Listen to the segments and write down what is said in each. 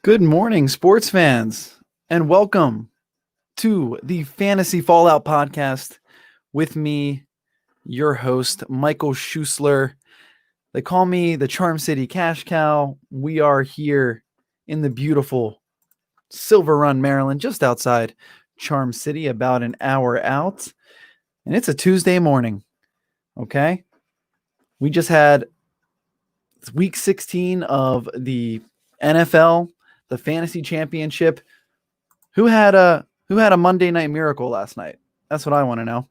Good morning, sports fans, and welcome to the Fantasy Fallout podcast with me, your host, Michael Schussler. They call me the Charm City Cash Cow. We are here in the beautiful Silver Run, Maryland, just outside Charm City, about an hour out. And it's a Tuesday morning, okay? We just had week 16 of the NFL, the Fantasy Championship. Who had a Monday Night Miracle last night? That's what I want to know.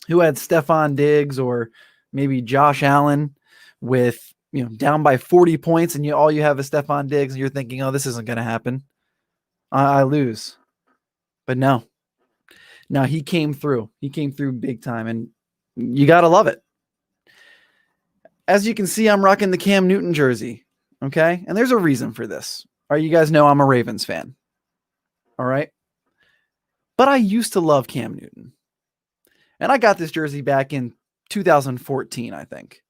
Who had Stephon Diggs or maybe Josh Allen with down by 40 points and all you have is Stephon Diggs and you're thinking, oh, this isn't going to happen. I lose. But no, he came through. He came through big time, and you got to love it. As you can see, I'm rocking the Cam Newton jersey, okay? And there's a reason for this. All right, you guys know I'm a Ravens fan. All right? But I used to love Cam Newton. And I got this jersey back in 2014, I think.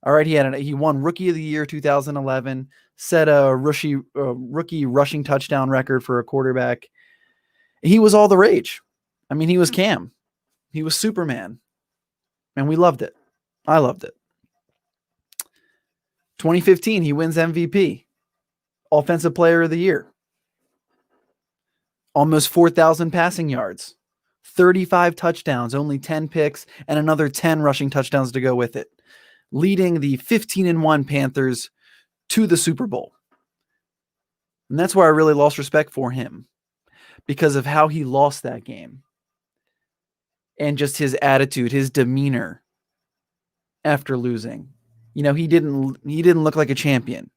All right, he won Rookie of the Year 2011, set a rookie rushing touchdown record for a quarterback. He was all the rage. I mean, he was Cam. He was Superman. And we loved it. I loved it. 2015, he wins MVP, Offensive Player of the Year. Almost 4,000 passing yards, 35 touchdowns, only 10 picks, and another 10 rushing touchdowns to go with it, leading the 15-1 Panthers to the Super Bowl. And that's where I really lost respect for him, because of how he lost that game and just his attitude, his demeanor after losing. He didn't look like a champion.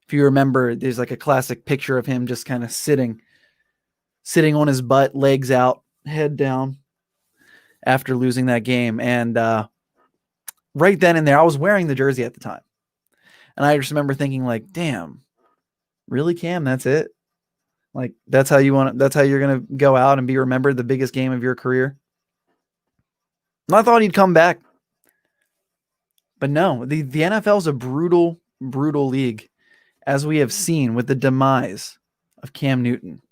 If you remember, there's like a classic picture of him just kind of sitting on his butt, legs out, head down after losing that game. And right then and there, I was wearing the jersey at the time. And I just remember thinking like, damn, really, Cam? That's it? Like, that's how you're going to go out and be remembered, the biggest game of your career? And I thought he'd come back. But no, the NFL is a brutal, brutal league, as we have seen with the demise of Cam Newton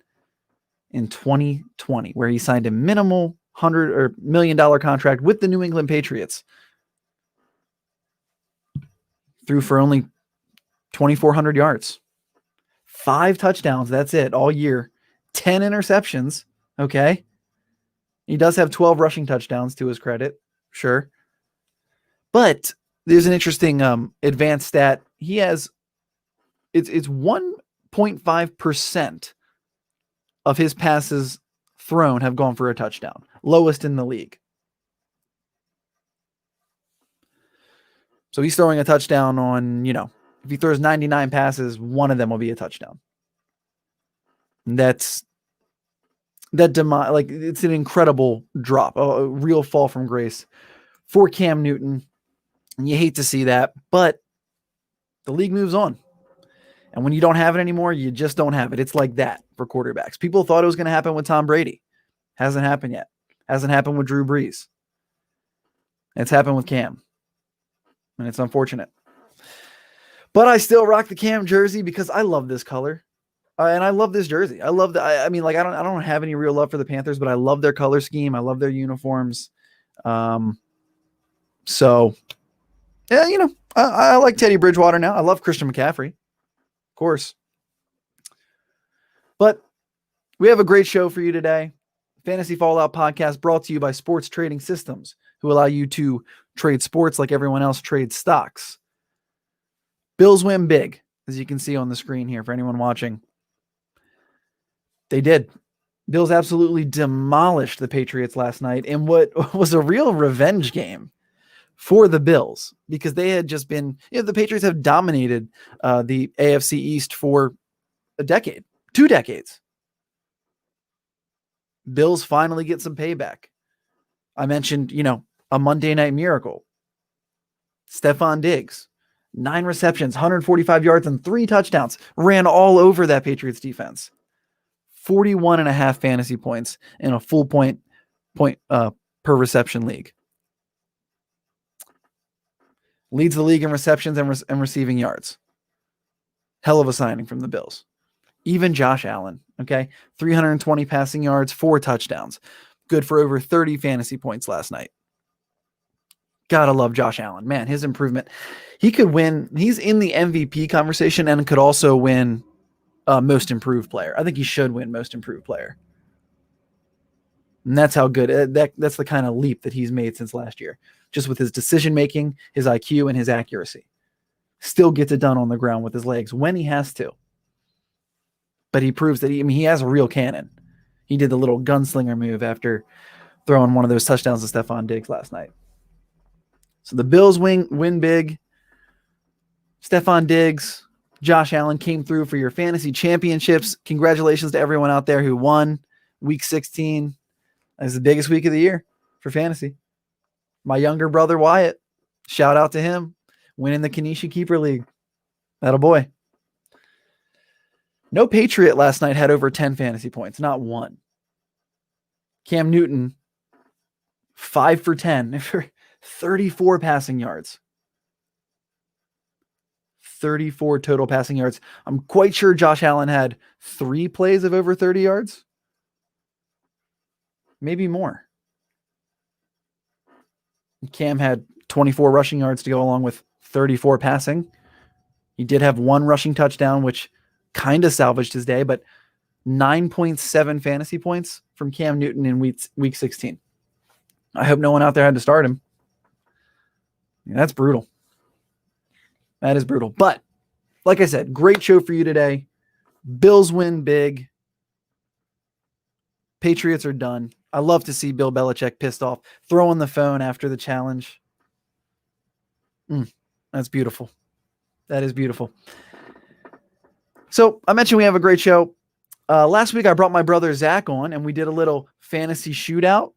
in 2020, where he signed a minimal $100 million contract with the New England Patriots. Threw for only 2,400 yards, 5 touchdowns. That's it all year. 10 interceptions. Okay. He does have 12 rushing touchdowns to his credit. Sure. But there's an interesting advanced stat. He has, it's 1.5% of his passes thrown have gone for a touchdown. Lowest in the league. So he's throwing a touchdown on, if he throws 99 passes, one of them will be a touchdown. And it's an incredible drop, a real fall from grace for Cam Newton. And you hate to see that, but the league moves on. And when you don't have it anymore, you just don't have it. It's like that for quarterbacks. People thought it was going to happen with Tom Brady. Hasn't happened yet. Hasn't happened with Drew Brees. It's happened with Cam. And it's unfortunate. But I still rock the Cam jersey because I love this color. And I love this jersey. I love I don't have any real love for the Panthers, but I love their color scheme. I love their uniforms. So yeah, I like Teddy Bridgewater now. I love Christian McCaffrey, of course. But we have a great show for you today. Fantasy Fallout podcast brought to you by Sports Trading Systems, who allow you to trade sports like everyone else trades stocks. Bills win big, as you can see on the screen here for anyone watching. They did. Bills absolutely demolished the Patriots last night in what was a real revenge game for the Bills, because they had just been, the Patriots have dominated the AFC East for a decade, 2 decades. Bills finally get some payback. I mentioned, a Monday Night Miracle. Stephon Diggs, 9 receptions, 145 yards, and 3 touchdowns. Ran all over that Patriots defense. 41.5 fantasy points in a full point per reception league. Leads the league in receptions and receiving yards. Hell of a signing from the Bills. Even Josh Allen, okay? 320 passing yards, 4 touchdowns. Good for over 30 fantasy points last night. Gotta love Josh Allen. Man, his improvement. He could win. He's in the MVP conversation and could also win most improved player. I think he should win most improved player. And that's how good. That's the kind of leap that he's made since last year. Just with his decision-making, his IQ, and his accuracy. Still gets it done on the ground with his legs when he has to. But he proves that he has a real cannon. He did the little gunslinger move after throwing one of those touchdowns to Stephon Diggs last night. So the Bills win big. Stephon Diggs, Josh Allen came through for your fantasy championships. Congratulations to everyone out there who won week 16. That's the biggest week of the year for fantasy. My younger brother, Wyatt, shout out to him, winning the Kanishi Keeper League. Atta boy. No Patriot last night had over 10 fantasy points, not one. Cam Newton, 5 for 10 for 34 passing yards. 34 total passing yards. I'm quite sure Josh Allen had 3 plays of over 30 yards. Maybe more. Cam had 24 rushing yards to go along with 34 passing. He did have 1 rushing touchdown, which kind of salvaged his day, but 9.7 fantasy points from Cam Newton in week 16. I hope no one out there had to start him. Yeah, that's brutal. That is brutal. But like I said, great show for you today. Bills win big. Patriots are done. I love to see Bill Belichick pissed off, throwing the phone after the challenge. That's beautiful. That is beautiful. So I mentioned we have a great show. Last week I brought my brother Zack on, and we did a little fantasy shootout,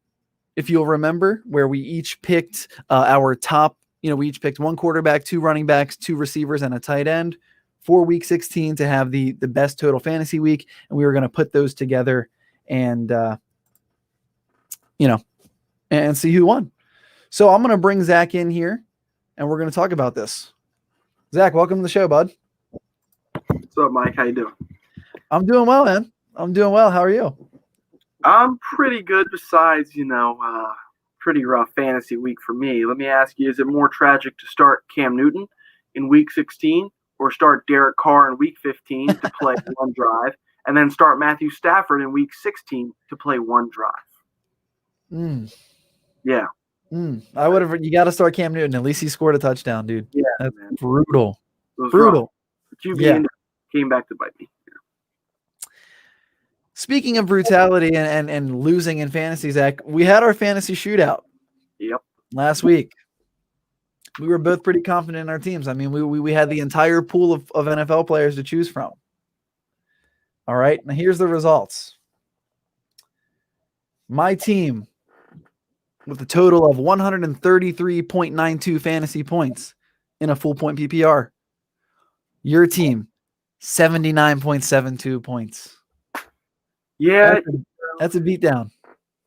if you'll remember, where we each picked our top. We each picked 1 quarterback, 2 running backs, 2 receivers, and a tight end for week 16 to have the best total fantasy week. And we were going to put those together and, and see who won. So I'm going to bring Zack in here and we're going to talk about this. Zack, welcome to the show, bud. What's up, Mike? How you doing? I'm doing well, man. I'm doing well. How are you? I'm pretty good besides, pretty rough fantasy week for me. Let me ask you, is it more tragic to start Cam Newton in week 16 or start Derek Carr in week 15 to play 1 drive and then start Matthew Stafford in week 16 to play 1 drive? Yeah. I would have. You got to start Cam Newton. At least he scored a touchdown, dude. Yeah, that's man. Brutal. Brutal. QB came back to bite me. Yeah. Speaking of brutality and losing in fantasy, Zack, we had our fantasy shootout. Yep. Last week. We were both pretty confident in our teams. I mean, we had the entire pool of NFL players to choose from. All right. Now here's the results. My team, with a total of 133.92 fantasy points in a full point PPR. Your team, 79.72 points. Yeah. That's a beatdown.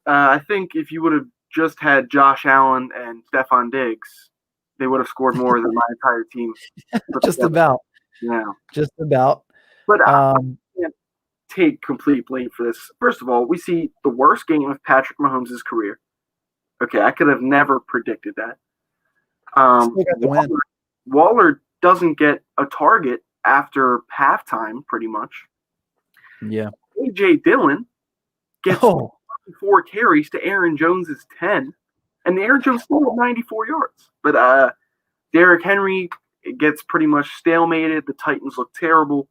I think if you would have just had Josh Allen and Stephon Diggs, they would have scored more than my entire team. Just about. Yeah. Just about. But I can't take complete blame for this. First of all, we see the worst game of Patrick Mahomes' career. Okay, I could have never predicted that. Waller doesn't get a target after halftime, pretty much. Yeah. A.J. Dillon gets 4 carries to Aaron Jones' 10, and Aaron Jones still had 94 yards. But Derrick Henry gets pretty much stalemated. The Titans look terrible.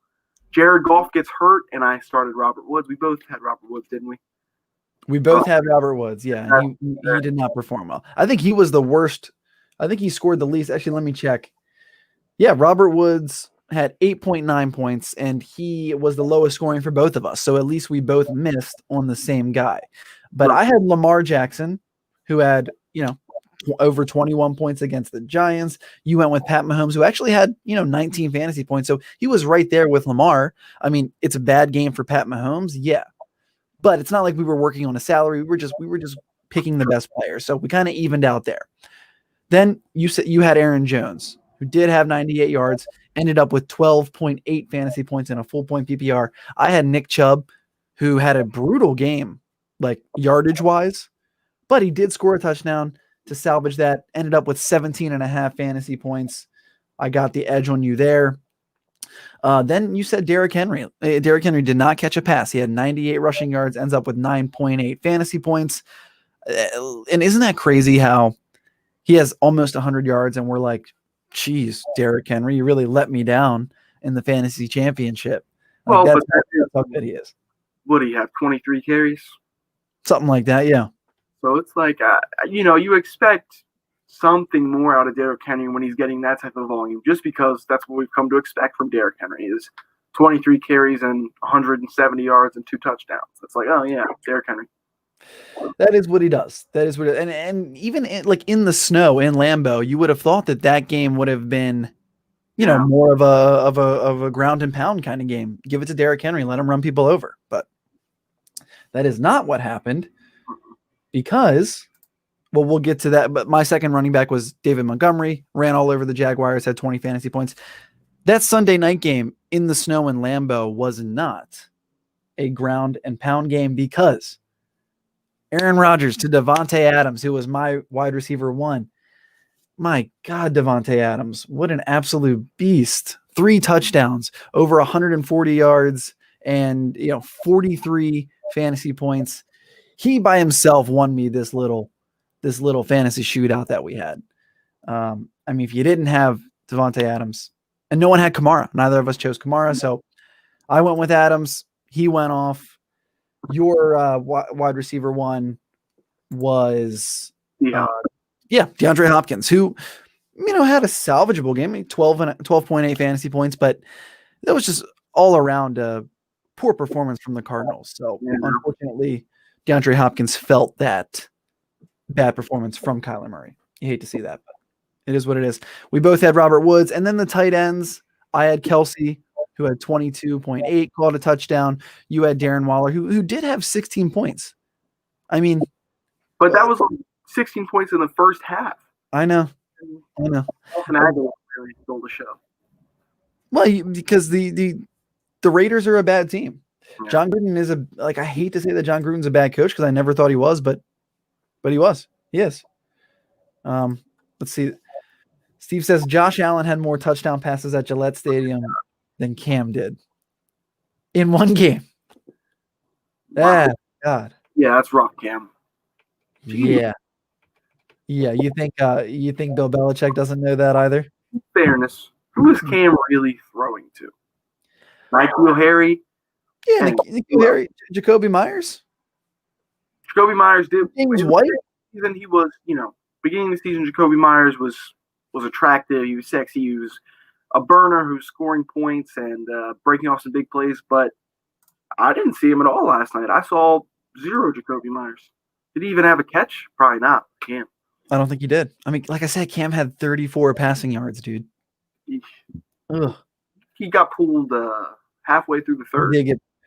Jared Goff gets hurt, and I started Robert Woods. We both had Robert Woods, didn't we? We both had Robert Woods, yeah. And he did not perform well. I think he was the worst. I think he scored the least. Actually, let me check. Yeah, Robert Woods had 8.9 points, and he was the lowest scoring for both of us. So at least we both missed on the same guy. But I had Lamar Jackson, who had, over 21 points against the Giants. You went with Pat Mahomes, who actually had, 19 fantasy points. So he was right there with Lamar. I mean, it's a bad game for Pat Mahomes. Yeah. But it's not like we were working on a salary. We were just picking the best players. So we kind of evened out there. Then you said you had Aaron Jones, who did have 98 yards, ended up with 12.8 fantasy points in a full point PPR. I had Nick Chubb, who had a brutal game, like yardage wise, but he did score a touchdown to salvage that, ended up with 17.5 fantasy points. I got the edge on you there. Then you said Derrick Henry. Derrick Henry did not catch a pass. He had 98 rushing yards, ends up with 9.8 fantasy points. And isn't that crazy how he has almost 100 yards and we're like, geez, Derrick Henry, you really let me down in the fantasy championship. Like that's how good he is. What do you have, 23 carries? Something like that, yeah. So it's like, you expect something more out of Derrick Henry when he's getting that type of volume, just because that's what we've come to expect from Derrick Henry is 23 carries and 170 yards and 2 touchdowns. It's like, oh yeah, Derrick Henry. That is what he does. That is what, and even in the snow in Lambeau, you would have thought that game would have been, more of a ground and pound kind of game. Give it to Derrick Henry, let him run people over. But that is not what happened because, well, we'll get to that. But my second running back was David Montgomery, ran all over the Jaguars, had 20 fantasy points. That Sunday night game in the snow in Lambeau was not a ground and pound game because Aaron Rodgers to Davante Adams, who was my wide receiver 1. My God, Davante Adams, what an absolute beast. 3 touchdowns, over 140 yards, and 43 fantasy points. He by himself won me this little fantasy shootout that we had. If you didn't have Davante Adams, and no one had Kamara, neither of us chose Kamara, so I went with Adams. He went off. Your wide receiver 1 was DeAndre Hopkins, who had a salvageable game, 12.8 fantasy points, but that was just all around a poor performance from the Cardinals. So unfortunately, DeAndre Hopkins felt that bad performance from Kyler Murray. You hate to see that, but it is what it is. We both had Robert Woods, and then the tight ends. I had Kelsey, who had 22.8, called a touchdown. You had Darren Waller, who did have 16 points. But that was 16 points in the first half. I know. Really stole the show. Well, because the Raiders are a bad team. Yeah. John Gruden is I hate to say that John Gruden's a bad coach because I never thought he was, but he was. He is. Let's see. Steve says Josh Allen had more touchdown passes at Gillette Stadium than Cam did in one game. Wow. God. Yeah, that's rough, Cam. Yeah. Yeah, you think Bill Belichick doesn't know that either? Fairness. Who is Cam really throwing to? Michael Harry? Yeah, Nikhil Harry. Jacoby Myers? Jacoby Myers did. James White? Even he was, beginning of the season, Jacoby Myers was attractive. He was sexy. He was a burner who's scoring points and breaking off some big plays. But I didn't see him at all last night. I saw 0 Jacoby Myers. Did he even have a catch? Probably not. Cam. I don't think he did. Like I said, Cam had 34 passing yards, dude. Ugh. He got pulled halfway through the third.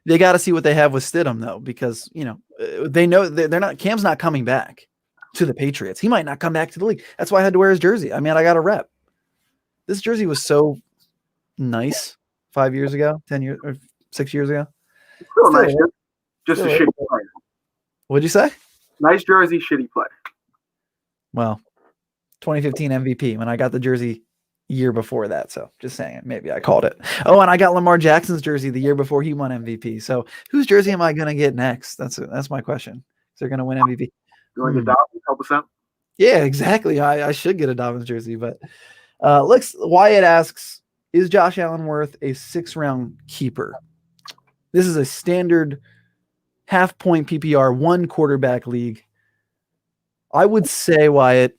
They got to see what they have with Stidham, though, because, they know they're not – Cam's not coming back to the Patriots. He might not come back to the league. That's why I had to wear his jersey. I got a rep. This jersey was so nice 5 years ago, 10 years or 6 years ago. Still nice. Just a shitty player. What'd you say? Nice jersey, shitty player. Well, 2015 MVP when I got the jersey year before that. So just saying it. Maybe I called it. Oh, and I got Lamar Jackson's jersey the year before he won MVP. So whose jersey am I going to get next? That's my question. Is they're going to win MVP? You want to get Dobbins? Help us out? Yeah, exactly. I should get a Dobbins jersey, but Wyatt asks, is Josh Allen worth a 6-round keeper? This is a standard half-point PPR, 1 quarterback league. I would say, Wyatt,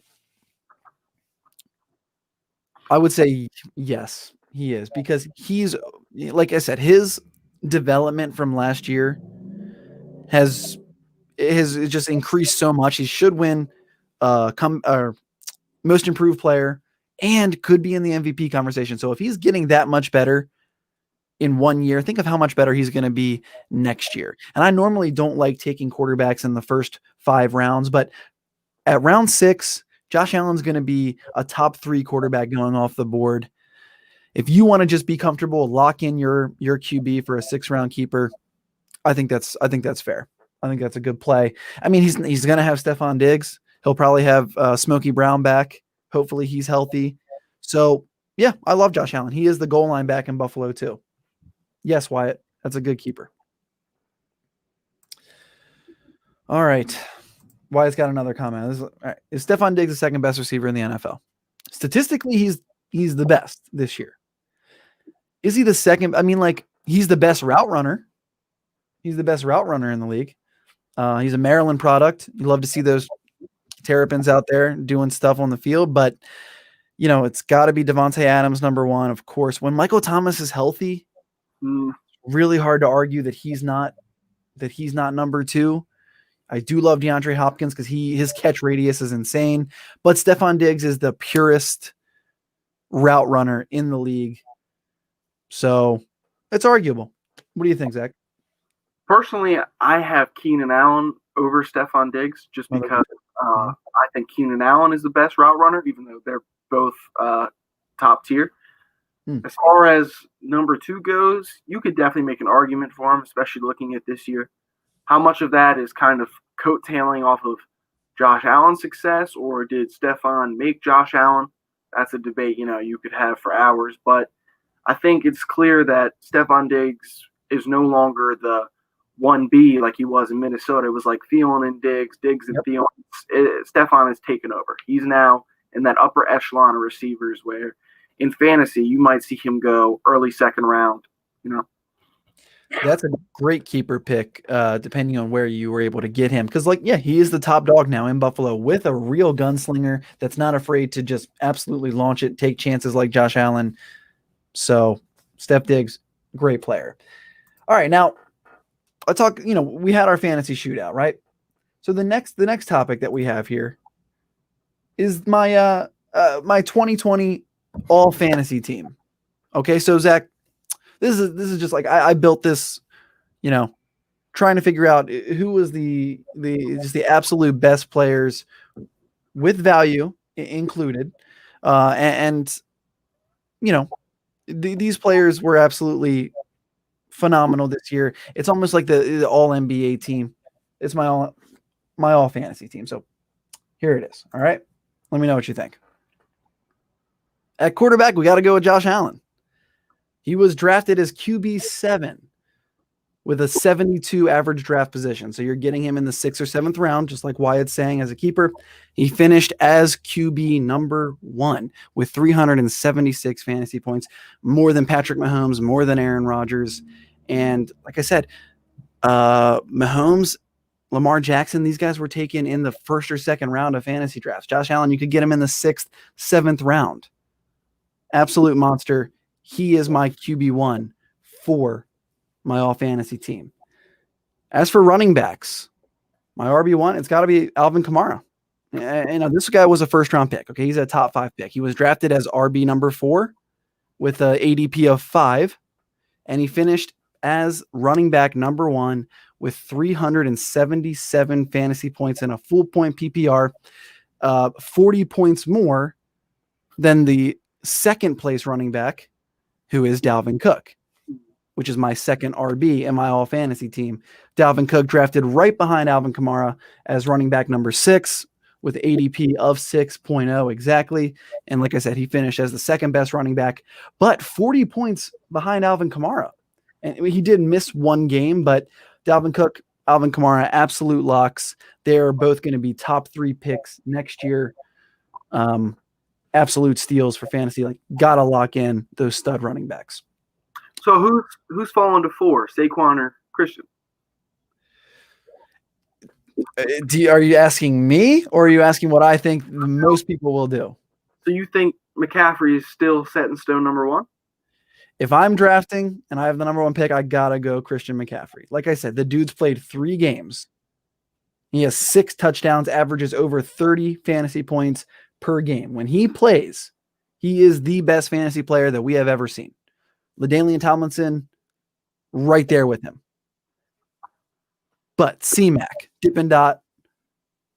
yes, he is, because he's, like I said, his development from last year has just increased so much. He should win most improved player and could be in the MVP conversation. So if he's getting that much better in 1 year, think of how much better he's going to be next year. And I normally don't like taking quarterbacks in the first 5 rounds, but at round 6, Josh Allen's going to be a top 3 quarterback going off the board. If you want to just be comfortable, lock in your QB for a 6th-round keeper. I think that's fair. I think that's a good play. I mean, he's going to have Stephon Diggs. He'll probably have Smokey Brown back. Hopefully he's healthy. So, yeah, I love Josh Allen. He is the goal line back in Buffalo too. Yes, Wyatt, that's a good keeper. All right. Wyatt's got another comment. All right. Is Stephon Diggs the second best receiver in the NFL? Statistically, he's the best this year. Is he the second? I mean, like, he's the best route runner. He's the best route runner in the league. He's a Maryland product. You love to see those Terrapins out there doing stuff on the field, but you know, it's got to be Devontae Adams number 1, of course. When Michael Thomas is healthy, really hard to argue that he's not number 2. I do love DeAndre Hopkins because his catch radius is insane, but Stephon Diggs is the purest route runner in the league. So it's arguable. What do you think, Zach? Personally, I have Keenan Allen over Stephon Diggs just because I think Keenan Allen is the best route runner, even though they're both top tier. As far as number 2 goes, you could definitely make an argument for him, especially looking at this year. How much of that is kind of coattailing off of Josh Allen's success, or did Stephon make Josh Allen? That's a debate, you could have for hours. But I think it's clear that Stephon Diggs is no longer the 1B like he was in Minnesota. It was like Thielen and Diggs and Thielen. Stephon has taken over. He's now in that upper echelon of receivers where in fantasy you might see him go early 2nd round. That's a great keeper pick, depending on where you were able to get him. Because, he is the top dog now in Buffalo with a real gunslinger that's not afraid to just absolutely launch it, take chances like Josh Allen. So, Steph Diggs, great player. All right, now let's talk. We had our fantasy shootout, right? So the next topic that we have here is my my 2020 all fantasy team. Okay, so Zach, this is just like I built this, trying to figure out who was the absolute best players with value included, and these players were absolutely phenomenal this year. It's almost like the all NBA team. It's my all fantasy team. So here it is. All right. Let me know what you think. At quarterback, we got to go with Josh Allen. He was drafted as QB7 with a 72 average draft position. So you're getting him in the 6th or 7th round, just like Wyatt's saying as a keeper. He finished as QB number 1 with 376 fantasy points, more than Patrick Mahomes, more than Aaron Rodgers. And like I said, Mahomes, Lamar Jackson, these guys were taken in the 1st or 2nd round of fantasy drafts. Josh Allen, you could get him in the 6th, 7th round. Absolute monster. He is my QB1 for my all fantasy team. As for running backs, my RB1, it's got to be Alvin Kamara. And this guy was a 1st-round pick. Okay, he's a top 5 pick. He was drafted as RB number 4 with an ADP of 5, and he finished as running back number 1 with 377 fantasy points in a full point PPR, 40 points more than the 2nd place running back, who is Dalvin Cook, which is my 2nd RB in my all fantasy team. Dalvin Cook drafted right behind Alvin Kamara as running back number 6 with ADP of 6.0 exactly. And like I said, he finished as the 2nd best running back, but 40 points behind Alvin Kamara. And he did miss 1 game, but Dalvin Cook, Alvin Kamara, absolute locks. They're both going to be top 3 picks next year. Absolute steals for fantasy. Like, gotta lock in those stud running backs. So who's fallen to 4, Saquon or Christian? Are you asking me, or are you asking what I think most people will do? So you think McCaffrey is still set in stone number 1? If I'm drafting and I have the number 1 pick, I gotta go Christian McCaffrey. Like I said, the dude's played 3 games. He has 6 touchdowns, averages over 30 fantasy points per game. When he plays, he is the best fantasy player that we have ever seen. LaDainian Tomlinson, right there with him. But C-Mac, Dip and Dot,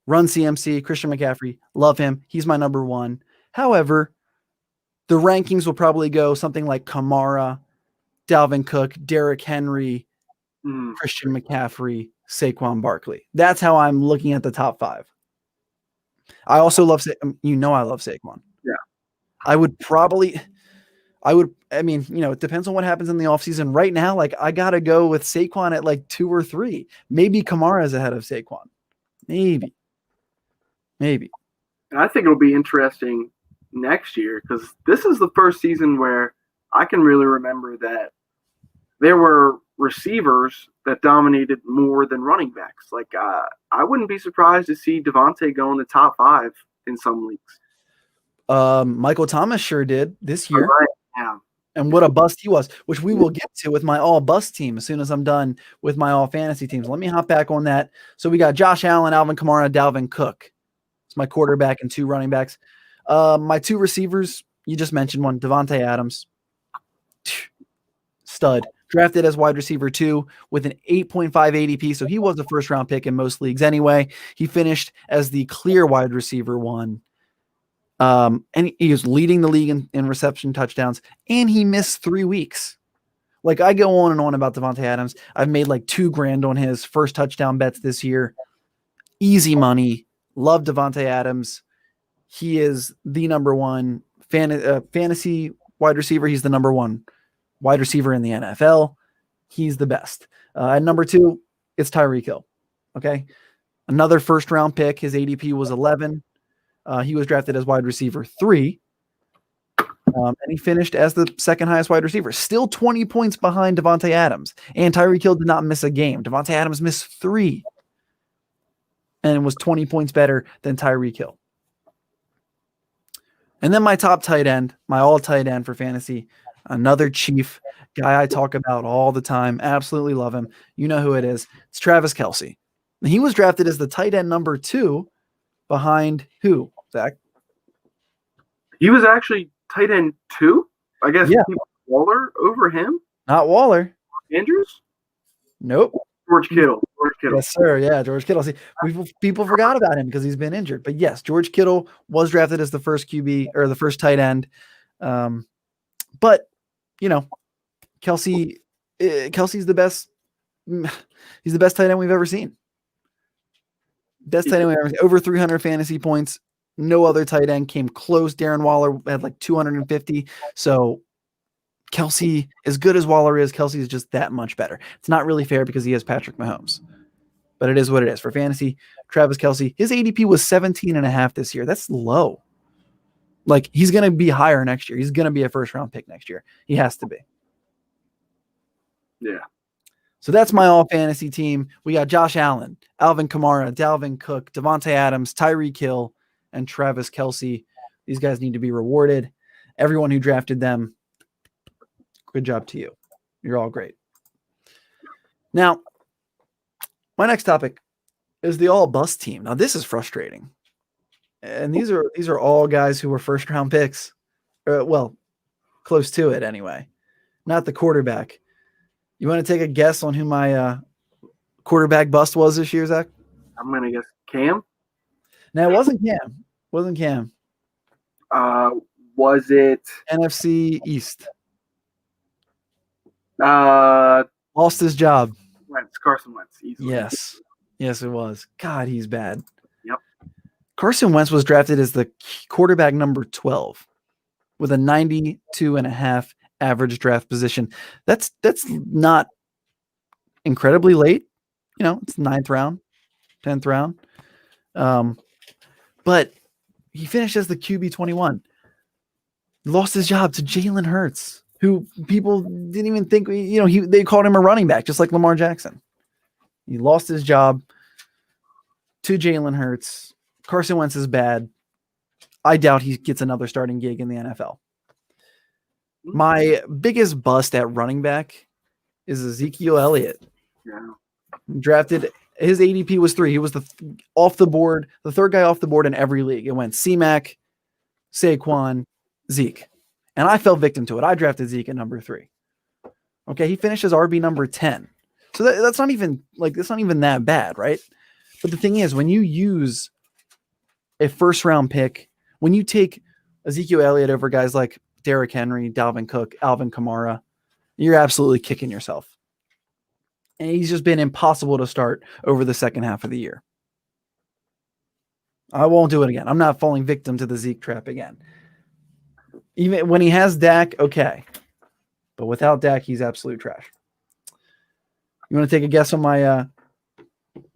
Run CMC, Christian McCaffrey, love him. He's my number one. However, the rankings will probably go something like Kamara, Dalvin Cook, Derrick Henry, Christian McCaffrey, Saquon Barkley. That's how I'm looking at the top 5. I also love, I love Saquon. Yeah. I mean, it depends on what happens in the offseason. Right now, like, I got to go with Saquon at like 2 or 3. Maybe Kamara is ahead of Saquon. Maybe. And I think it'll be interesting next year because this is the first season where I can really remember that there were receivers that dominated more than running backs. Like, I wouldn't be surprised to see Devontae go in the top 5 in some leagues. Michael Thomas sure did this year. Right. Yeah. And what a bust he was, which we will get to with my all bust team as soon as I'm done with my all fantasy teams. Let me hop back on that. So we got Josh Allen, Alvin Kamara, Dalvin Cook. It's my quarterback and 2 running backs. My 2 receivers, you just mentioned one, Devontae Adams. Stud. Drafted as wide receiver 2 with an 8.5 ADP. So he was a first round pick in most leagues anyway. He finished as the clear wide receiver 1. And he was leading the league in reception touchdowns, and he missed 3 weeks. Like, I go on and on about Devontae Adams. I've made like $2,000 on his first touchdown bets this year. Easy money. Love Devontae Adams. He is the number 1 fantasy wide receiver. He's the number 1 wide receiver in the NFL. He's the best. At number 2, it's Tyreek Hill. Okay. Another first round pick. His ADP was 11. He was drafted as wide receiver 3. And he finished as the second highest wide receiver. Still 20 points behind Devontae Adams. And Tyreek Hill did not miss a game. Devontae Adams missed 3. And was 20 points better than Tyreek Hill. And then my top tight end, my all tight end for fantasy, another Chief guy I talk about all the time. Absolutely love him. You know who it is. It's Travis Kelce. He was drafted as the tight end number 2 behind who, Zach? He was actually tight end 2? I guess. Yeah. Waller over him? Not Waller. Andrews? Nope. George Kittle. Yes, sir. Yeah, George Kittle. See, people forgot about him because he's been injured. But yes, George Kittle was drafted as the first QB or the first tight end. But Kelce's the best. He's the best tight end we've ever seen. Best tight end we've ever seen. Over 300 fantasy points. No other tight end came close. Darren Waller had like 250. So Kelce, as good as Waller is, Kelce is just that much better. It's not really fair because he has Patrick Mahomes. But it is what it is. For fantasy, Travis Kelce, his ADP was 17.5 this year. That's low. Like, he's going to be higher next year. He's going to be a first-round pick next year. He has to be. Yeah. So that's my all-fantasy team. We got Josh Allen, Alvin Kamara, Dalvin Cook, Devontae Adams, Tyreek Hill, and Travis Kelce. These guys need to be rewarded. Everyone who drafted them, good job to you. You're all great. Now, my next topic is the all-bust team. Now, this is frustrating. And these are all guys who were first-round picks. Well, close to it anyway. Not the quarterback. You want to take a guess on who my quarterback bust was this year, Zach? I'm going to guess Cam. No, it wasn't Cam. Wasn't Cam. Was it NFC East? Lost his job. Carson Wentz. Easily. Yes, it was. God, he's bad. Yep. Carson Wentz was drafted as the quarterback number 12 with a 92.5 average draft position. That's not incredibly late. It's 9th round, 10th round. But he finished as the QB 21. Lost his job to Jalen Hurts, who people didn't even think, they called him a running back, just like Lamar Jackson. He lost his job to Jalen Hurts. Carson Wentz is bad. I doubt he gets another starting gig in the NFL. My biggest bust at running back is Ezekiel Elliott. Yeah. Drafted, his ADP was 3. He was the third guy off the board in every league. It went C-Mac, Saquon, Zeke. And I fell victim to it. I drafted Zeke at number 3. Okay, he finished as RB number 10. So that's not even that bad, right? But the thing is, when you use a first-round pick, when you take Ezekiel Elliott over guys like Derrick Henry, Dalvin Cook, Alvin Kamara, you're absolutely kicking yourself. And he's just been impossible to start over the second half of the year. I won't do it again. I'm not falling victim to the Zeke trap again. Even when he has Dak, okay. But without Dak, he's absolute trash. You want to take a guess on my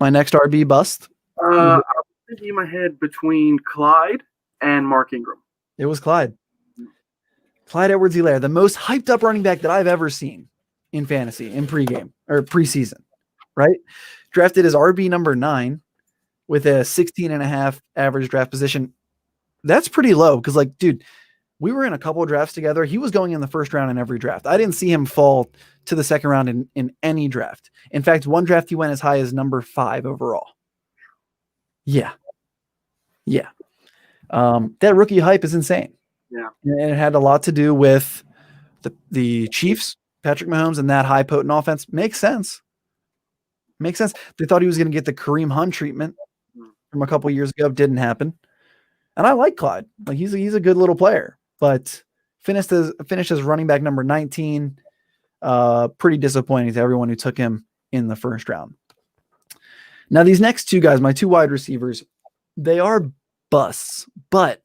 my next RB bust? I was thinking in my head between Clyde and Mark Ingram. It was Clyde. Clyde Edwards-Helaire, the most hyped up running back that I've ever seen in fantasy, in pregame or preseason, right? Drafted as RB number 9 with a 16.5 average draft position. That's pretty low because, like, dude, we were in a couple of drafts together. He was going in the first round in every draft. I didn't see him fall to the second round in any draft. In fact, one draft he went as high as number 5 overall. Yeah. That rookie hype is insane. Yeah. And it had a lot to do with the Chiefs, Patrick Mahomes, and that high potent offense. Makes sense. They thought he was going to get the Kareem Hunt treatment from a couple years ago. Didn't happen. And I like Clyde. Like he's a good little player, but finished as running back number 19. Pretty disappointing to everyone who took him in the first round. Now these next two guys, my two wide receivers, they are busts, but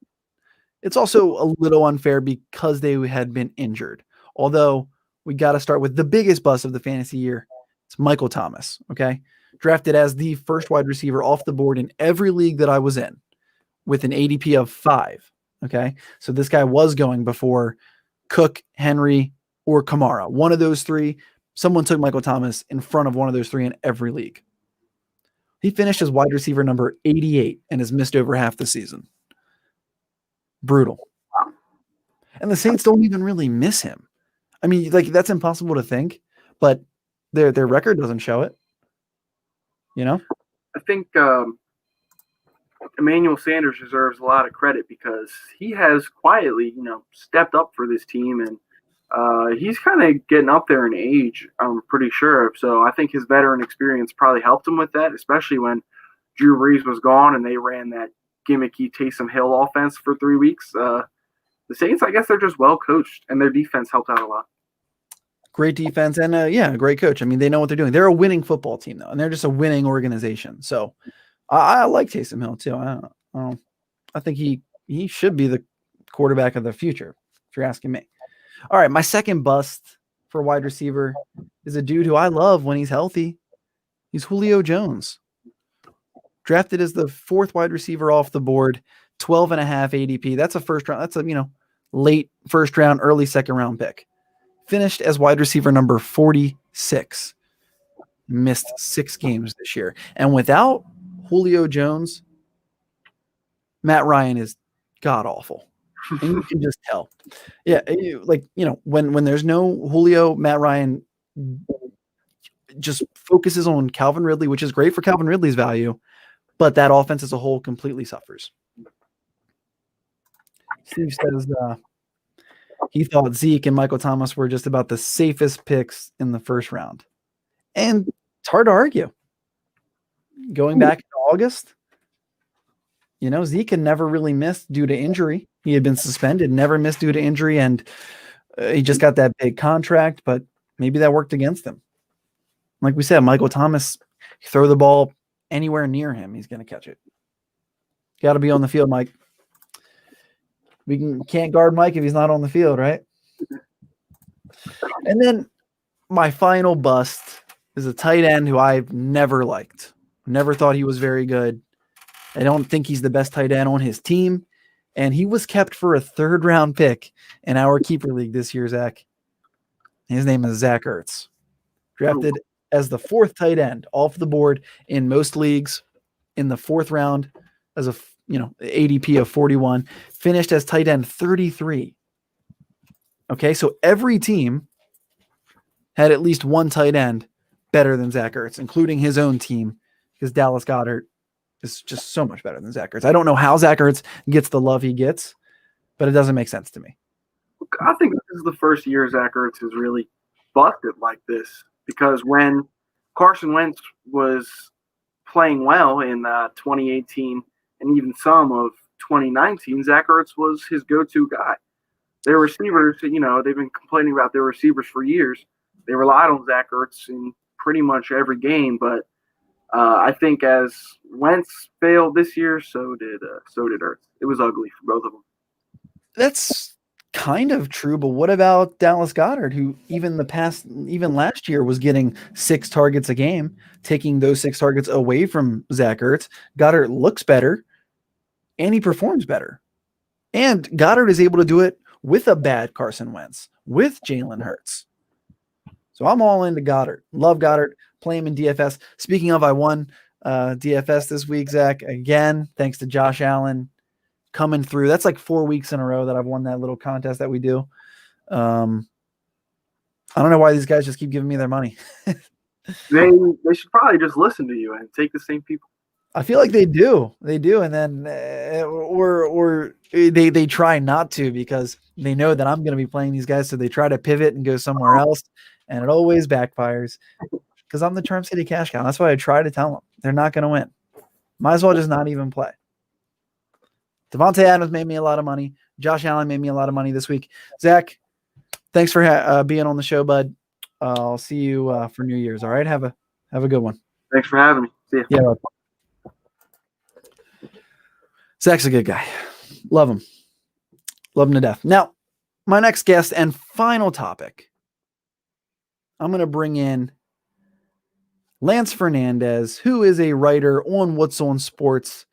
it's also a little unfair because they had been injured. Although we got to start with the biggest bust of the fantasy year. It's Michael Thomas. Okay. Drafted as the first wide receiver off the board in every league that I was in with an ADP of 5. Okay. So this guy was going before Cook, Henry, or Kamara. One of those three, someone took Michael Thomas in front of one of those three in every league. He finished as wide receiver number 88 and has missed over half the season. Brutal. And the Saints don't even really miss him. I mean, like that's impossible to think, but their record doesn't show it. You know? I think Emmanuel Sanders deserves a lot of credit because he has quietly, stepped up for this team, and he's kind of getting up there in age, I'm pretty sure. So I think his veteran experience probably helped him with that, especially when Drew Brees was gone and they ran that gimmicky Taysom Hill offense for 3 weeks. The Saints, I guess they're just well coached, and their defense helped out a lot. Great defense and a great coach. I mean, they know what they're doing. They're a winning football team though, and they're just a winning organization. So I like Taysom Hill too. I think he should be the quarterback of the future, if you're asking me. All right, my second bust for wide receiver is a dude who I love when he's healthy. He's Julio Jones. Drafted as the 4th wide receiver off the board, 12.5 ADP. That's a first round. That's a late first round, early second round pick. Finished as wide receiver number 46. Missed 6 games this year. And without Julio Jones, Matt Ryan is god awful. And you can just tell. Yeah, when there's no Julio, Matt Ryan just focuses on Calvin Ridley, which is great for Calvin Ridley's value, but that offense as a whole completely suffers. Steve says he thought Zeke and Michael Thomas were just about the safest picks in the first round. And it's hard to argue. Going back to August, Zeke had never really missed due to injury. He had been suspended, never missed due to injury, and he just got that big contract, but maybe that worked against him. Like we said, Michael Thomas, throw the ball anywhere near him, he's going to catch it. Got to be on the field, Mike. We can't guard Mike if he's not on the field, right? And then my final bust is a tight end who I've never liked. Never thought he was very good. I don't think he's the best tight end on his team. And he was kept for a 3rd round pick in our keeper league this year, Zach. His name is Zach Ertz. Drafted as the 4th tight end off the board in most leagues in the 4th round as a ADP of 41, finished as tight end 33. Okay, so every team had at least one tight end better than Zach Ertz, including his own team, because Dallas Goedert is just so much better than Zach Ertz. I don't know how Zach Ertz gets the love he gets, but it doesn't make sense to me. I think this is the first year Zach Ertz has really busted like this, because when Carson Wentz was playing well in 2018 and even some of 2019, Zach Ertz was his go-to guy. Their receivers, they've been complaining about their receivers for years. They relied on Zach Ertz in pretty much every game, but I think as Wentz failed this year, so did Ertz. It was ugly for both of them. That's kind of true, but what about Dallas Goedert, who even last year was getting 6 targets a game, taking those 6 targets away from Zach Ertz? Goedert looks better, and he performs better. And Goddard is able to do it with a bad Carson Wentz, with Jalen Hurts. So I'm all into Goddard. Love Goddard. Play him in DFS. Speaking of, I won DFS this week, Zach. Again, thanks to Josh Allen coming through. That's like 4 weeks in a row that I've won that little contest that we do. I don't know why these guys just keep giving me their money. They should probably just listen to you and take the same people. I feel like they do, and then or they try not to because they know that I'm going to be playing these guys, so they try to pivot and go somewhere else, and it always backfires because I'm the Charm City cash cow. That's why I try to tell them they're not going to win. Might as well just not even play. Devontae Adams made me a lot of money. Josh Allen made me a lot of money this week. Zach, thanks for being on the show, bud. I'll see you for New Year's. All right, have a good one. Thanks for having me. See ya. Yeah. Zach's a good guy. Love him. Love him to death. Now, my next guest and final topic, I'm going to bring in Lance Fernandez, who is a writer on What's On Sports,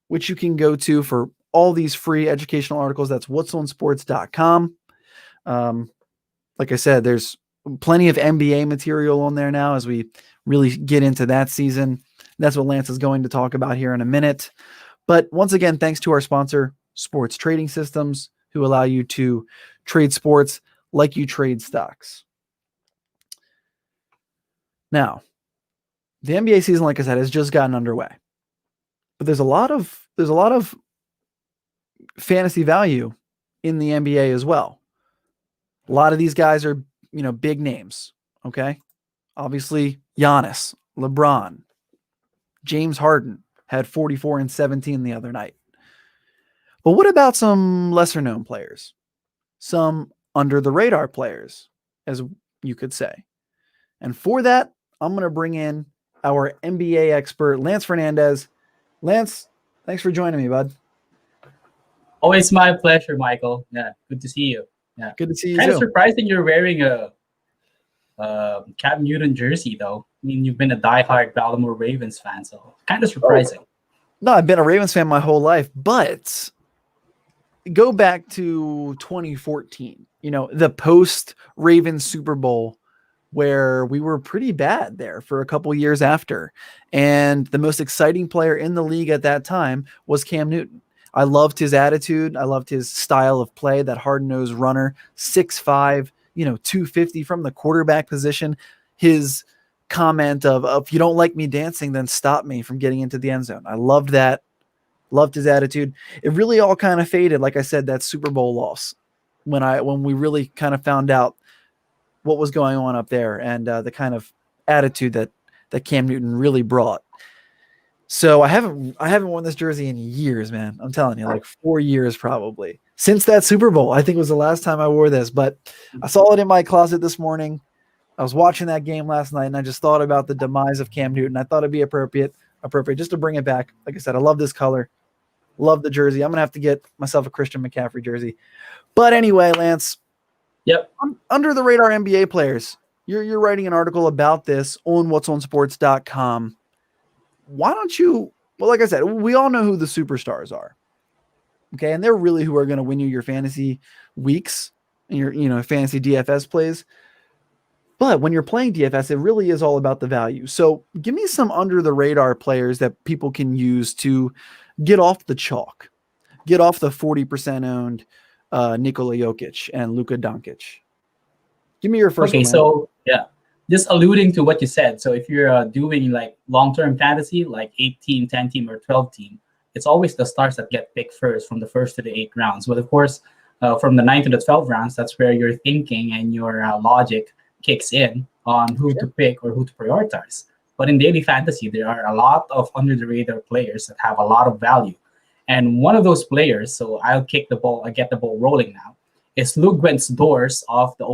which you can go to for all these free educational articles. That's whatsonsports.com. Like I said, there's plenty of NBA material on there now as we really get into that season. That's what Lance is going to talk about here in a minute. But once again, thanks to our sponsor, Sports Trading Systems, who allow you to trade sports like you trade stocks. Now, the NBA season, like I said, has just gotten underway. But there's a lot of fantasy value in the NBA as well. A lot of these guys are, big names, okay? Obviously, Giannis, LeBron, James Harden had 44 and 17 the other night. But what about some lesser known players? Some under the radar players, as you could say. And for that, I'm going to bring in our NBA expert, Lance Fernandez. Lance, thanks for joining me, bud. Always my pleasure, Michael. Yeah, good to see you. Yeah, good to see you kind too. Of surprising you're wearing a Cam Newton jersey, though. I mean, you've been a diehard Baltimore Ravens fan, so kind of surprising. No, I've been a Ravens fan my whole life, but go back to 2014, the post-Ravens Super Bowl, where we were pretty bad there for a couple years after. And the most exciting player in the league at that time was Cam Newton. I loved his attitude. I loved his style of play, that hard-nosed runner, 6'5", 250 from the quarterback position. His comment of, if you don't like me dancing, then stop me from getting into the end zone. I loved that. Loved his attitude. It really all kind of faded, like I said, that Super Bowl loss, when we really kind of found out what was going on up there and the kind of attitude that Cam Newton really brought. So I haven't worn this jersey in years, man. I'm telling you, like 4 years probably. Since that Super Bowl, I think it was the last time I wore this, but I saw it in my closet this morning. I was watching that game last night, and I just thought about the demise of Cam Newton. I thought it'd be appropriate just to bring it back. Like I said, I love this color. Love the jersey. I'm going to have to get myself a Christian McCaffrey jersey. But anyway, Lance. Yep. Under the radar NBA players. You're writing an article about this on whatsonsports.com. Why don't you, well, like I said, we all know who the superstars are. Okay. And they're really who are going to win you your fantasy weeks and your, fantasy DFS plays. But when you're playing DFS, it really is all about the value. So give me some under the radar players that people can use to get off the chalk, get off the 40% owned Nikola Jokic and Luka Doncic. Give me your first one. Okay, so yeah, just alluding to what you said. So if you're doing like long-term fantasy, like 8-team, 10-team, or 12-team, it's always the stars that get picked first from the first to the 8 rounds. But of course, from the 9 to the 12 rounds, that's where your thinking and your logic kicks in on who to pick or who to prioritize. But in daily fantasy, there are a lot of under-the-radar players that have a lot of value. And one of those players, so I'll kick the ball, I get the ball rolling now, is Lugwentz Doors of the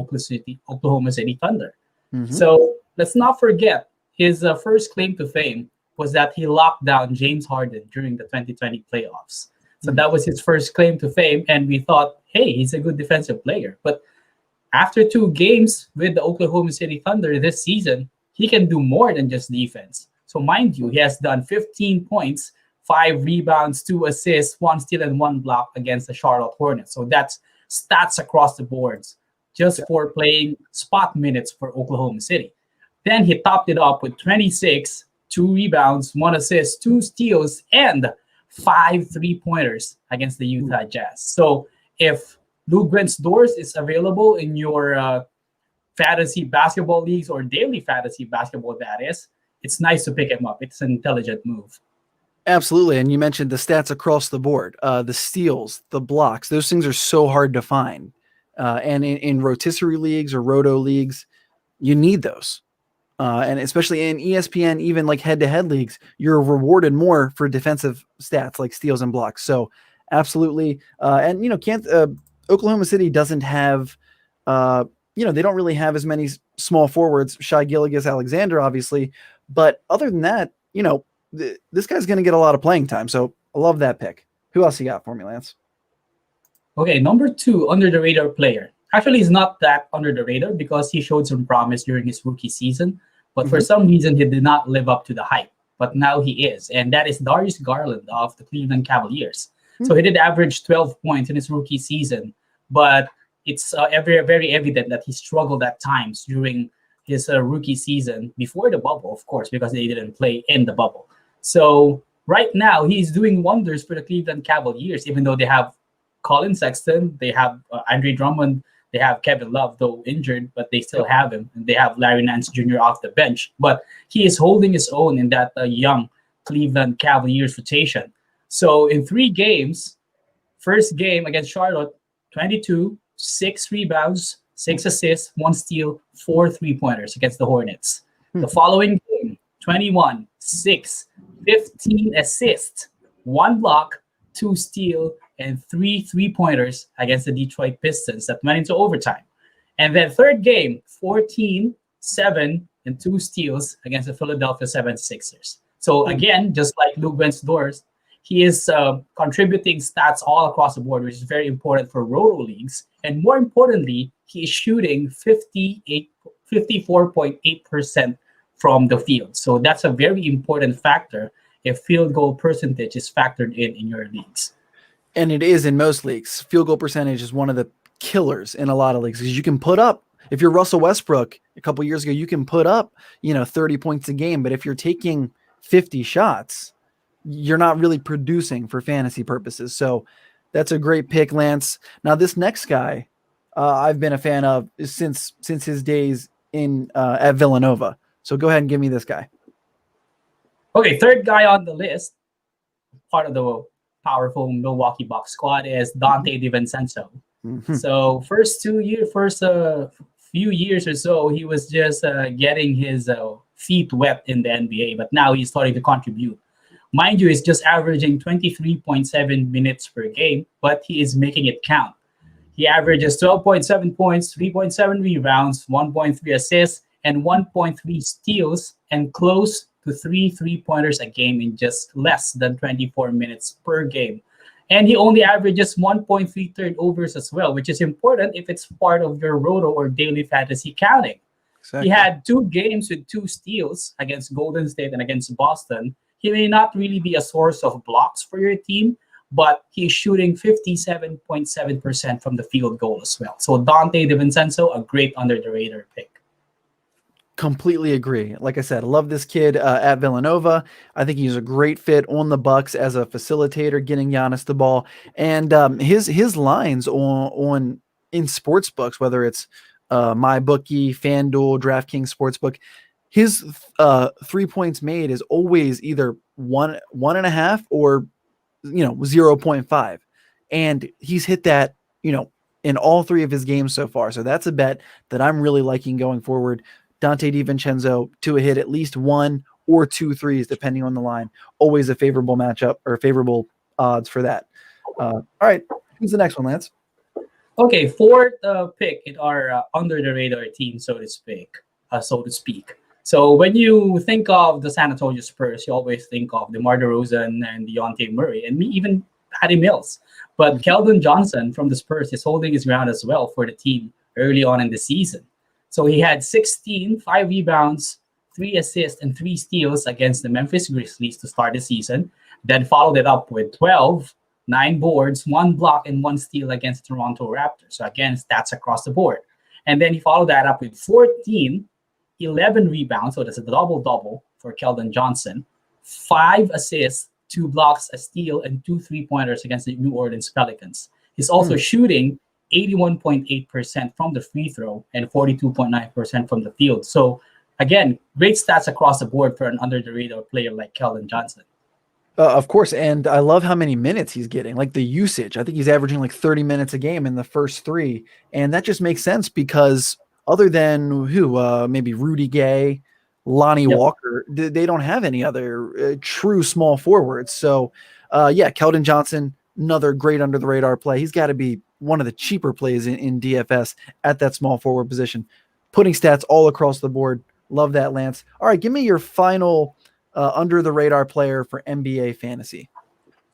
Oklahoma City Thunder. Mhm. So let's not forget his first claim to fame was that he locked down James Harden during the 2020 playoffs. So Mhm. that was his first claim to fame, and we thought, hey, he's a good defensive player. But after 2 games with the Oklahoma City Thunder this season, he can do more than just defense. So, mind you, he has done 15 points, 5 rebounds, 2 assists, 1 steal, and 1 block against the Charlotte Hornets. So, that's stats across the boards just for playing spot minutes for Oklahoma City. Then he topped it up with 26, 2 rebounds, 1 assist, 2 steals, and 5 3 pointers against the Utah Jazz. So, if Lou Grant's Doors is available in your fantasy basketball leagues or daily fantasy basketball, that is, it's nice to pick him up. It's an intelligent move. Absolutely. And you mentioned the stats across the board, the steals, the blocks. Those things are so hard to find. And in rotisserie leagues or roto leagues, you need those. And especially in ESPN, even like head-to-head leagues, you're rewarded more for defensive stats like steals and blocks. So absolutely. And, can't Oklahoma City doesn't have, they don't really have as many small forwards, Shai Gilgeous-Alexander, obviously. But other than that, this guy's going to get a lot of playing time. So I love that pick. Who else you got for me, Lance? Okay, number 2, under the radar player. Actually, he's not that under the radar because he showed some promise during his rookie season. But for some reason, he did not live up to the hype. But now he is. And that is Darius Garland of the Cleveland Cavaliers. So he did average 12 points in his rookie season. But it's very, very evident that he struggled at times during his rookie season, before the bubble, of course, because they didn't play in the bubble. So right now, he's doing wonders for the Cleveland Cavaliers, even though they have Colin Sexton, they have Andre Drummond, they have Kevin Love, though injured, but they still have him. And they have Larry Nance Jr. off the bench. But he is holding his own in that young Cleveland Cavaliers rotation. So in 3 games, first game against Charlotte, 22, 6 rebounds, 6 assists, 1 steal, 4 3-pointers against the Hornets. The following game, 21, 6, 15 assists, 1 block, 2 steal, and 3 3-pointers against the Detroit Pistons that went into overtime. And then third game, 14, 7, and 2 steals against the Philadelphia 76ers. So again, just like Lou Grant's Doors, he is contributing stats all across the board, which is very important for roto leagues. And more importantly, he is shooting 54.8% from the field. So that's a very important factor if field goal percentage is factored in your leagues. And it is in most leagues. Field goal percentage is one of the killers in a lot of leagues because you can put up, if you're Russell Westbrook a couple years ago, you can put up, 30 points a game. But if you're taking 50 shots, you're not really producing for fantasy purposes. So that's a great pick, Lance. Now, this next guy I've been a fan of since his days at Villanova. So go ahead and give me this guy. Okay, third guy on the list, part of the powerful Milwaukee Bucks squad, is Dante DiVincenzo. So first few years or so, he was just getting his feet wet in the NBA, but now he's starting to contribute. Mind you, he's just averaging 23.7 minutes per game, but he is making it count. He averages 12.7 points, 3.7 rebounds, 1.3 assists, and 1.3 steals, and close to 3 3-pointers a game in just less than 24 minutes per game. And he only averages 1.3 turnovers as well, which is important if it's part of your roto or daily fantasy counting. Exactly. He had 2 games with 2 steals against Golden State and against Boston. He may not really be a source of blocks for your team, but he's shooting 57.7% from the field goal as well. So Dante DiVincenzo, a great under-the-radar pick. Completely agree. Like I said, I love this kid at Villanova. I think he's a great fit on the Bucks as a facilitator, getting Giannis the ball. And his lines on in sports books, whether it's MyBookie, FanDuel, DraftKings Sportsbook, his 3 points made is always either 1.5 or 0.5, and he's hit that in all 3 of his games so far. So that's a bet that I'm really liking going forward. Dante DiVincenzo to hit at least 1 or 2 threes, depending on the line. Always a favorable matchup or favorable odds for that. All right, who's the next one, Lance? Okay, fourth pick in our under the radar team, so to speak. So when you think of the San Antonio Spurs, you always think of DeMar DeRozan and Deontay Murray, and even Patty Mills. But Keldon Johnson from the Spurs is holding his ground as well for the team early on in the season. So he had 16, 5 rebounds, 3 assists, and 3 steals against the Memphis Grizzlies to start the season. Then followed it up with 12, 9 boards, 1 block, and 1 steal against Toronto Raptors. So again, stats across the board. And then he followed that up with 14, 11 rebounds. So that's a double-double for Keldon Johnson. 5 assists, 2 blocks, a steal, and 2 3-pointers against the New Orleans Pelicans. He's also shooting 81.8% from the free throw and 42.9% from the field. So again, great stats across the board for an under-the-radar player like Keldon Johnson. Of course, and I love how many minutes he's getting, like the usage. I think he's averaging like 30 minutes a game in the first 3, and that just makes sense because other than maybe Rudy Gay, Lonnie Walker, they don't have any other true small forwards. So, Keldon Johnson, another great under-the-radar play. He's got to be one of the cheaper plays in DFS at that small forward position. Putting stats all across the board. Love that, Lance. All right, give me your final under-the-radar player for NBA fantasy.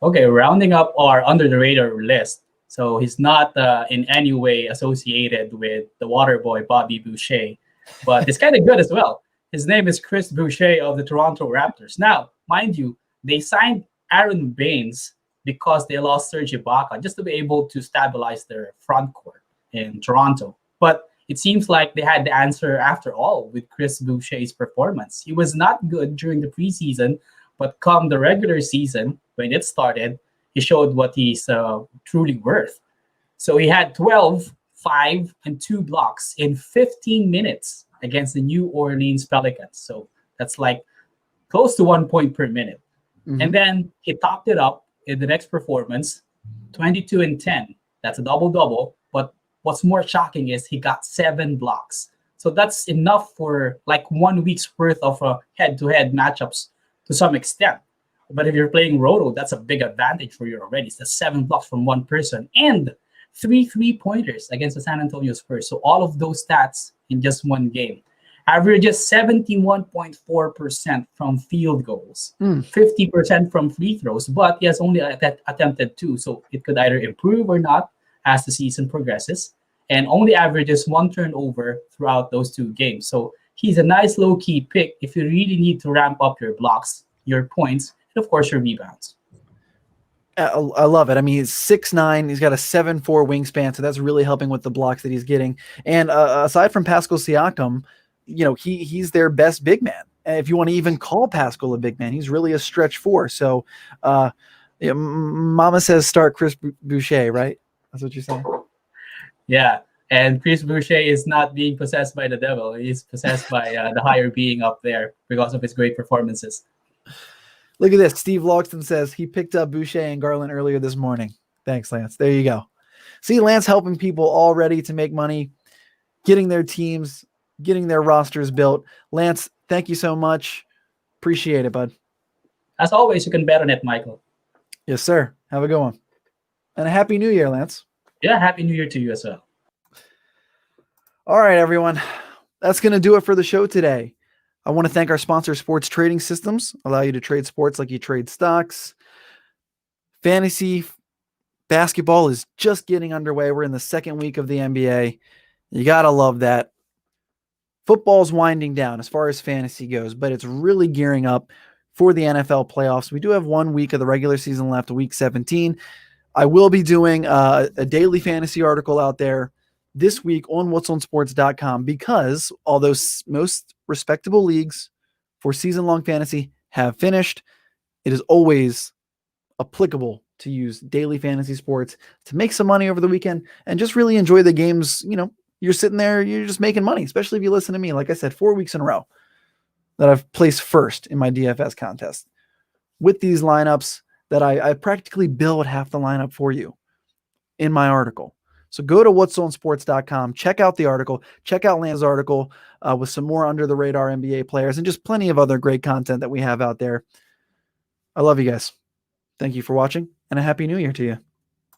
Okay, rounding up our under-the-radar list. So he's not in any way associated with the water boy Bobby Boucher, but he's kind of good as well. His name is Chris Boucher of the Toronto Raptors. Now, mind you, they signed Aaron Baines because they lost Serge Ibaka just to be able to stabilize their front court in Toronto. But it seems like they had the answer after all with Chris Boucher's performance. He was not good during the preseason, but come the regular season, when it started, he showed what he's truly worth. So he had 12, 5, and 2 blocks in 15 minutes against the New Orleans Pelicans. So that's like close to 1 point per minute. Mm-hmm. And then he topped it up in the next performance, 22 and 10. That's a double-double. But what's more shocking is he got 7 blocks. So that's enough for like 1 week's worth of head-to-head matchups to some extent. But if you're playing Roto, that's a big advantage for you already. It's the 7 blocks from one person and 3 3-pointers against the San Antonio Spurs. So all of those stats in just one game. Averages 71.4% from field goals, 50% from free throws, but he has only attempted 2. So it could either improve or not as the season progresses, and only averages 1 turnover throughout those 2 games. So he's a nice low-key pick if you really need to ramp up your blocks, your points, and of course your rebounds. I love it. I mean, he's 6'9". He's got a 7'4" wingspan, so that's really helping with the blocks that he's getting. And aside from Pascal Siakam, he's their best big man. And if you want to even call Pascal a big man, he's really a stretch 4. So, Mama says start Chris Boucher, right? That's what you're saying? Yeah, and Chris Boucher is not being possessed by the devil. He's possessed by the higher being up there because of his great performances. Look at this. Steve Logston says he picked up Boucher and Garland earlier this morning. Thanks, Lance. There you go. See, Lance helping people all ready to make money, getting their teams, getting their rosters built. Lance, thank you so much. Appreciate it, bud. As always, you can bet on it, Michael. Yes, sir. Have a good one. And a happy new year, Lance. Yeah, happy new year to you as well. All right, everyone. That's going to do it for the show today. I want to thank our sponsor, Sports Trading Systems. Allow you to trade sports like you trade stocks. Fantasy basketball is just getting underway. We're in the second week of the NBA. You got to love that. Football's winding down as far as fantasy goes, but it's really gearing up for the NFL playoffs. We do have 1 week of the regular season left, week 17. I will be doing a daily fantasy article out there this week on whatsonsports.com because although most respectable leagues for season-long fantasy have finished, it is always applicable to use daily fantasy sports to make some money over the weekend and just really enjoy the games. You're sitting there, you're just making money, especially if you listen to me. Like I said, 4 weeks in a row that I've placed first in my DFS contest with these lineups that I practically build half the lineup for you in my article. So go to whatsonsports.com, check out the article, check out Lance's article with some more under the radar NBA players and just plenty of other great content that we have out there. I love you guys. Thank you for watching, and a Happy New Year to you.